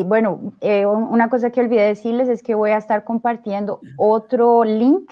bueno, una cosa que olvidé decirles es que voy a estar compartiendo otro link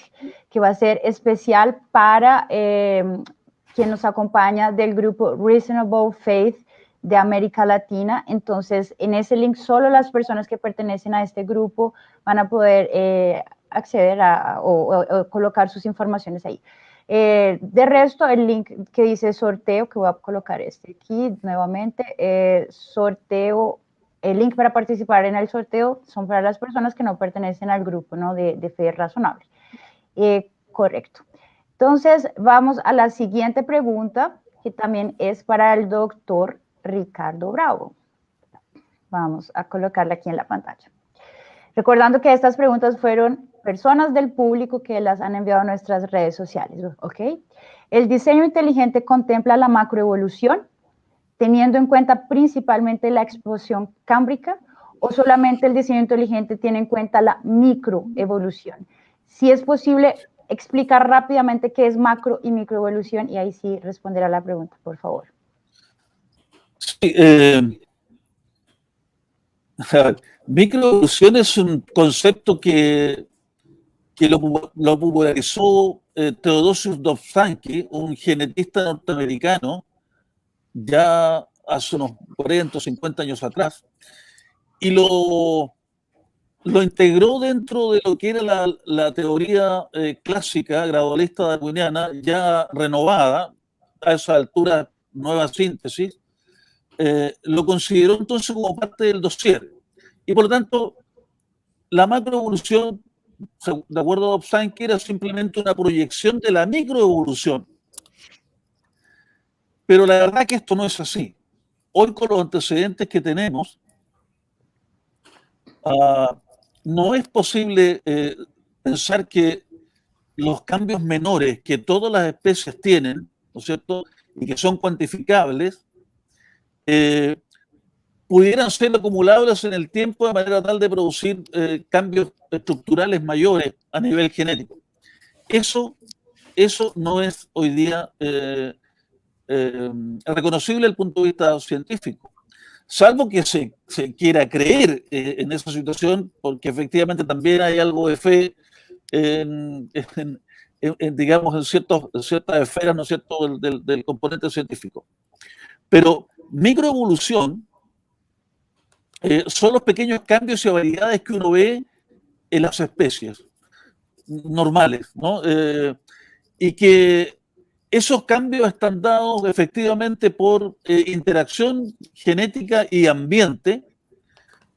que va a ser especial para quien nos acompaña del grupo Reasonable Faith de América Latina. Entonces, en ese link solo las personas que pertenecen a este grupo van a poder acceder o colocar sus informaciones ahí. De resto, el link que dice sorteo, que voy a colocar este aquí nuevamente, sorteo, el link para participar en el sorteo son para las personas que no pertenecen al grupo, ¿no? de fe razonable. Correcto. Entonces, vamos a la siguiente pregunta, que también es para el doctor Ricardo Bravo. Vamos a colocarla aquí en la pantalla. Recordando que estas preguntas fueron personas del público que las han enviado a nuestras redes sociales, ¿ok? ¿El diseño inteligente contempla la macroevolución, teniendo en cuenta principalmente la explosión cámbrica, o solamente el diseño inteligente tiene en cuenta la microevolución? Si es posible, explicar rápidamente qué es macro y microevolución, y ahí sí responderá la pregunta, por favor. Sí, microevolución es un concepto que lo popularizó Theodosius Dobzhansky, un genetista norteamericano, ya hace unos 40 o 50 años atrás, y lo integró dentro de lo que era la teoría clásica, gradualista darwiniana, ya renovada, a esa altura, nueva síntesis. Lo consideró entonces como parte del dossier. Y por lo tanto, la macroevolución, de acuerdo a Dobzhansky, era simplemente una proyección de la microevolución. Pero la verdad que esto no es así. Hoy, con los antecedentes que tenemos, no es posible pensar que los cambios menores que todas las especies tienen, ¿no es cierto?, y que son cuantificables, pudieran ser acumulables en el tiempo de manera tal de producir cambios estructurales mayores a nivel genético. Eso no es hoy día reconocible desde el punto de vista científico, salvo que se quiera creer en esa situación, porque efectivamente también hay algo de fe digamos, en ciertas esferas, ¿no es cierto?, del componente científico. Pero microevolución son los pequeños cambios y variedades que uno ve en las especies normales, ¿no? Y que esos cambios están dados efectivamente por interacción genética y ambiente,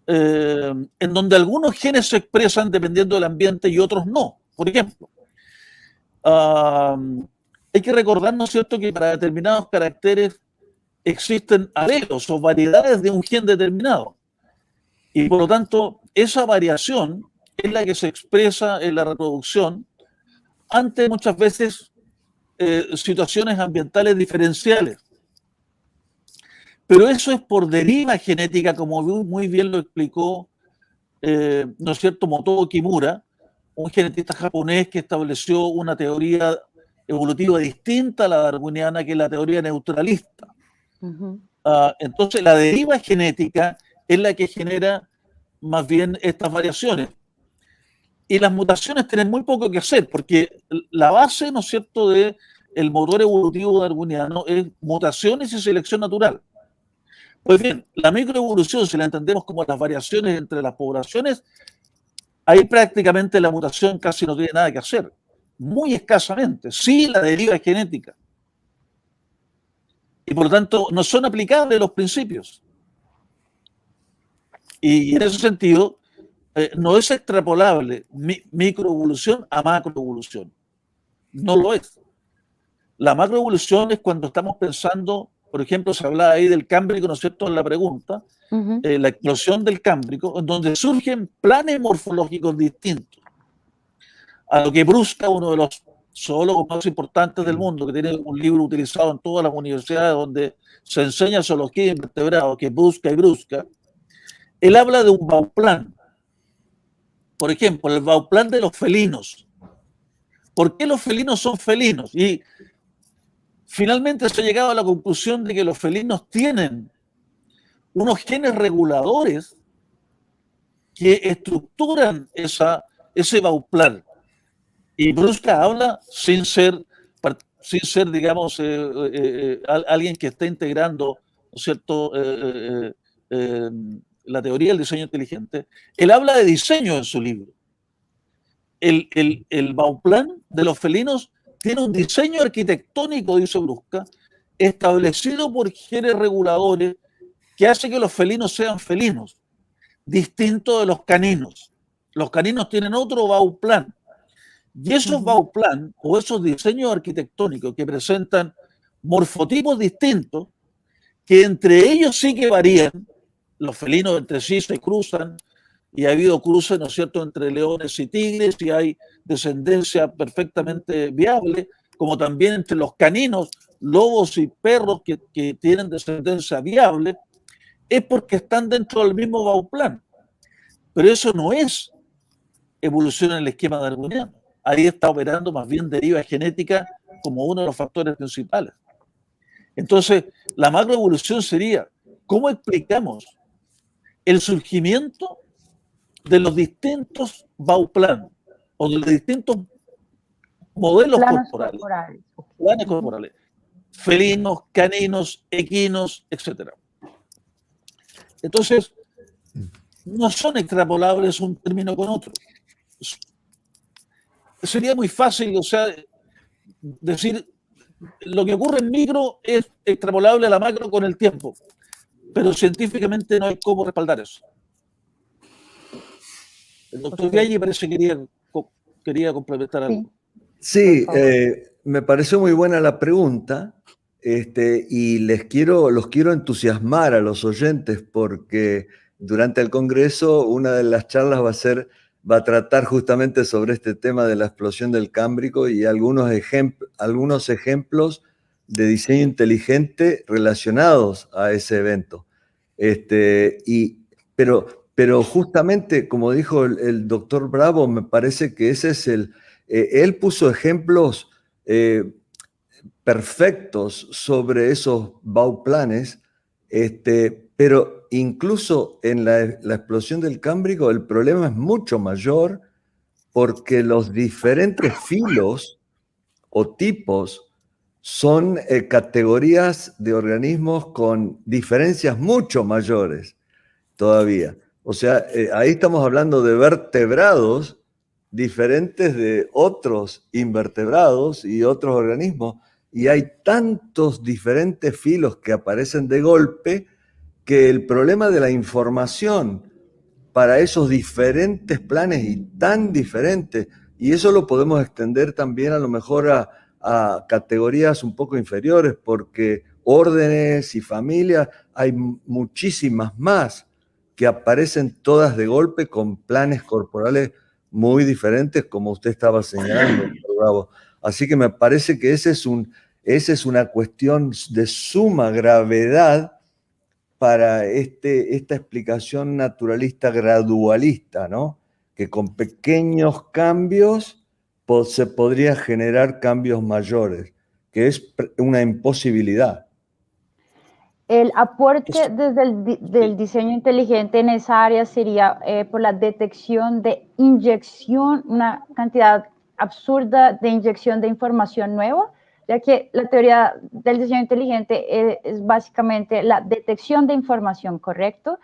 en donde algunos genes se expresan dependiendo del ambiente y otros no. Por ejemplo, hay que recordar, ¿no es cierto?, que para determinados caracteres existen alelos o variedades de un gen determinado. Y por lo tanto, esa variación es la que se expresa en la reproducción ante muchas veces situaciones ambientales diferenciales. Pero eso es por deriva genética, como muy bien lo explicó, ¿no es cierto?, Motobo Kimura, un genetista japonés que estableció una teoría evolutiva distinta a la darwiniana, que es la teoría neutralista. Entonces, la deriva genética es la que genera más bien estas variaciones. Y las mutaciones tienen muy poco que hacer, porque la base, ¿no es cierto?, del motor evolutivo darwiniano es mutaciones y selección natural. Pues bien, la microevolución, si la entendemos como las variaciones entre las poblaciones, ahí prácticamente la mutación casi no tiene nada que hacer, muy escasamente. Sí, la deriva es genética. Y por lo tanto, no son aplicables los principios. Y en ese sentido, no es extrapolable microevolución a macroevolución. No lo es. La macroevolución es cuando estamos pensando, por ejemplo, se hablaba ahí del Cámbrico, ¿no es cierto?, en la pregunta, la explosión del Cámbrico, en donde surgen planes morfológicos distintos. A lo que Brusca, uno de los zoólogos más importantes del mundo, que tiene un libro utilizado en todas las universidades donde se enseña zoología de invertebrados, que es Brusca y Brusca, él habla de un bauplan. Por ejemplo, el bauplan de los felinos. ¿Por qué los felinos son felinos? Y finalmente se ha llegado a la conclusión de que los felinos tienen unos genes reguladores que estructuran ese bauplan. Y Brusca habla sin ser, digamos, alguien que esté integrando, ¿no es cierto?, la teoría del diseño inteligente. Él habla de diseño en su libro. El bauplan de los felinos tiene un diseño arquitectónico, dice Brusca, establecido por genes reguladores que hace que los felinos sean felinos, distinto de los caninos. Los caninos tienen otro bauplan. Y esos bauplan o esos diseños arquitectónicos que presentan morfotipos distintos, que entre ellos sí que varían, los felinos entre sí se cruzan, y ha habido cruces, ¿no es cierto?, entre leones y tigres, y hay descendencia perfectamente viable, como también entre los caninos, lobos y perros que tienen descendencia viable, es porque están dentro del mismo bauplan. Pero eso no es evolución en el esquema darwiniano. Ahí está operando más bien deriva genética como uno de los factores principales. Entonces, la macroevolución sería, ¿cómo explicamos el surgimiento de los distintos bauplan o de los distintos modelos corporales, planes corporales, felinos, caninos, equinos, etc.? Entonces, no son extrapolables un término con otro. Sería muy fácil, o sea, decir lo que ocurre en micro es extrapolable a la macro con el tiempo, pero científicamente no hay cómo respaldar eso. El doctor Viaggi parece que quería complementar algo. Sí, me pareció muy buena la pregunta, y los quiero entusiasmar a los oyentes porque durante el Congreso una de las charlas va a tratar justamente sobre este tema de la explosión del Cámbrico y algunos ejemplos de diseño inteligente relacionados a ese evento. Pero justamente, como dijo el doctor Bravo, me parece que ese es él puso ejemplos perfectos sobre esos bauplanes, pero incluso en la explosión del Cámbrico el problema es mucho mayor porque los diferentes filos o tipos son categorías de organismos con diferencias mucho mayores todavía. O sea, ahí estamos hablando de vertebrados diferentes de otros invertebrados y otros organismos, y hay tantos diferentes filos que aparecen de golpe que el problema de la información para esos diferentes planes y tan diferentes, y eso lo podemos extender también a lo mejor a categorías un poco inferiores, porque órdenes y familias hay muchísimas más que aparecen todas de golpe con planes corporales muy diferentes, como usted estaba señalando, Bravo. Así que me parece que esa es una cuestión de suma gravedad para esta explicación naturalista gradualista, ¿no? Que con pequeños cambios se podría generar cambios mayores, que es una imposibilidad. El aporte del diseño inteligente en esa área sería por la detección de inyección, una cantidad absurda de inyección de información nueva, ya que la teoría del diseño inteligente es básicamente la detección de información, ¿correcto?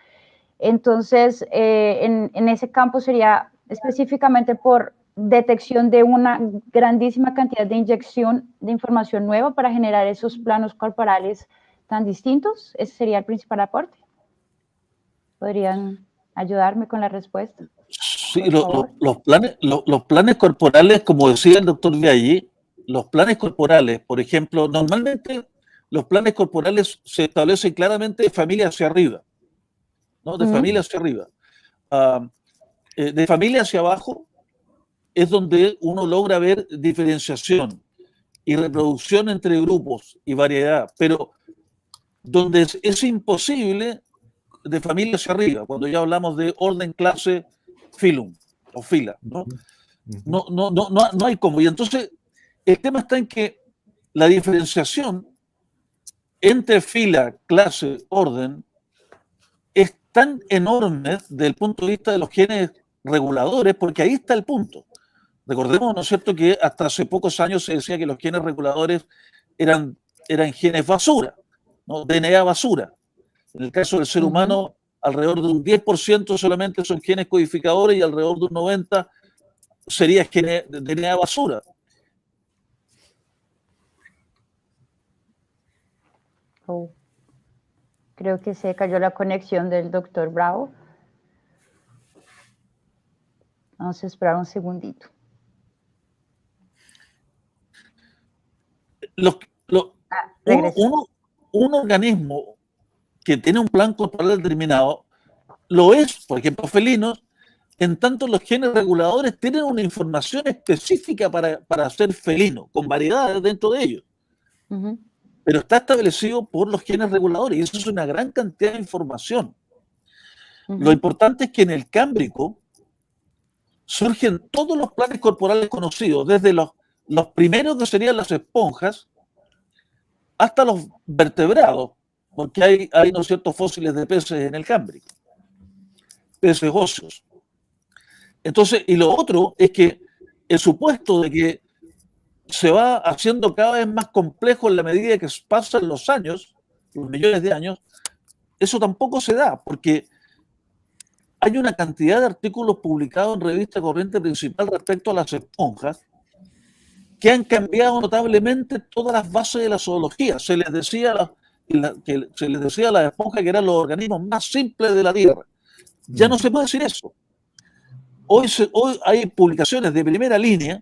Entonces, en ese campo sería específicamente por detección de una grandísima cantidad de inyección de información nueva para generar esos planos corporales tan distintos. Ese sería el principal aporte. ¿Podrían ayudarme con la respuesta? Sí, los planes corporales, como decía el doctor Viaggi, los planes corporales, por ejemplo, normalmente los planes corporales se establecen claramente de familia hacia arriba, ¿no? De familia hacia arriba. De familia hacia abajo es donde uno logra ver diferenciación y reproducción entre grupos y variedad, pero donde es imposible de familia hacia arriba, cuando ya hablamos de orden, clase, filum o fila, ¿no? No hay cómo. Y entonces el tema está en que la diferenciación entre fila, clase, orden es tan enormes desde el punto de vista de los genes reguladores, porque ahí está el punto. Recordemos, ¿no es cierto?, que hasta hace pocos años se decía que los genes reguladores eran genes basura, ¿no? DNA basura. En el caso del ser humano, alrededor de un 10% solamente son genes codificadores y alrededor de un 90% sería DNA basura. Oh. Creo que se cayó la conexión del doctor Bravo. Vamos a esperar un segundito. Un organismo que tiene un plan corporal determinado lo es, por ejemplo, felinos, en tanto los genes reguladores tienen una información específica para ser felino, con variedades dentro de ellos. Pero está establecido por los genes reguladores y eso es una gran cantidad de información. Lo importante es que en el Cámbrico surgen todos los planes corporales conocidos, desde los primeros que serían las esponjas hasta los vertebrados, porque hay ¿no es cierto?, fósiles de peces en el Cámbrico, peces óseos. Entonces, y lo otro es que el supuesto de que se va haciendo cada vez más complejo en la medida que pasan los años, los millones de años, eso tampoco se da, porque hay una cantidad de artículos publicados en Revista Corriente Principal respecto a las esponjas que han cambiado notablemente todas las bases de la zoología. Se les decía a las esponjas que eran los organismos más simples de la Tierra. Ya no se puede decir eso. Hoy hay publicaciones de primera línea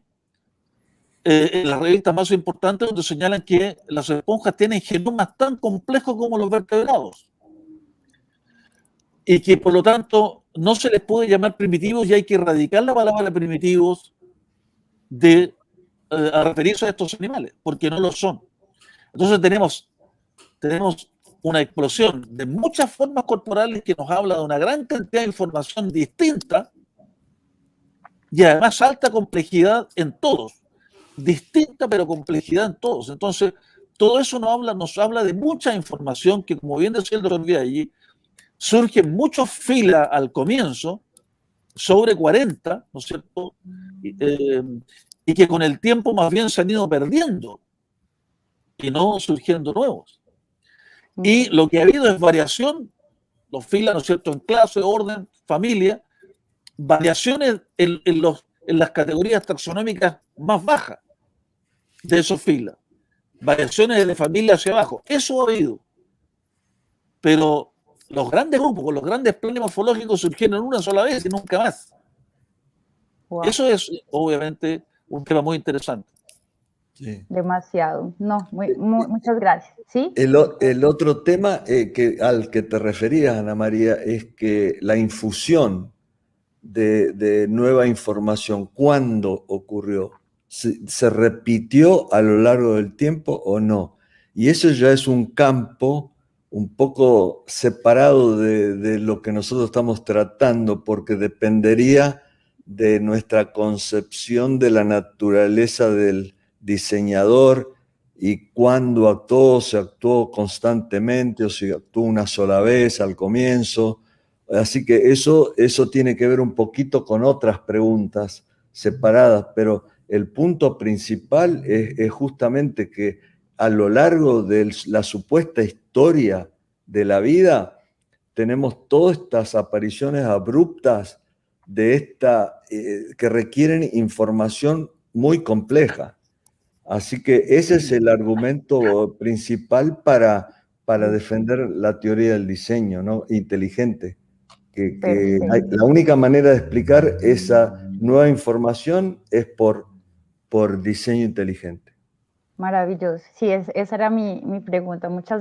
en las revistas más importantes donde señalan que las esponjas tienen genomas tan complejos como los vertebrados y que por lo tanto no se les puede llamar primitivos y hay que erradicar la palabra primitivos a referirse a estos animales, porque no lo son. Entonces tenemos una explosión de muchas formas corporales que nos habla de una gran cantidad de información distinta y además alta complejidad en todos. Distinta pero complejidad en todos. Entonces, todo eso nos habla de mucha información que, como bien decía el doctor Viaggi, surgen muchos filas al comienzo, sobre 40, ¿no es cierto?, y que con el tiempo más bien se han ido perdiendo y no surgiendo nuevos. Y lo que ha habido es variación, los filas, ¿no es cierto?, en clase, orden, familia, variaciones en las categorías taxonómicas más bajas de esos filas, variaciones de familia hacia abajo, eso ha habido. Pero los grandes grupos, los grandes planes morfológicos surgieron una sola vez y nunca más. Wow. Eso es, obviamente, un tema muy interesante. Sí. Demasiado. No, muchas gracias. ¿Sí? El otro tema al que te referías, Ana María, es que la infusión de nueva información, ¿cuándo ocurrió? ¿Se repitió a lo largo del tiempo o no? Y eso ya es un campo un poco separado de lo que nosotros estamos tratando, porque dependería de nuestra concepción de la naturaleza del diseñador y cuándo actuó, si actuó constantemente o si actuó una sola vez al comienzo. Así que eso tiene que ver un poquito con otras preguntas separadas, pero el punto principal es justamente que a lo largo de la supuesta historia de la vida tenemos todas estas apariciones abruptas que requieren información muy compleja. Así que ese es el argumento principal para defender la teoría del diseño, ¿no?, inteligente. La única manera de explicar esa nueva información es por diseño inteligente. Maravilloso. Sí, esa era mi pregunta. Muchas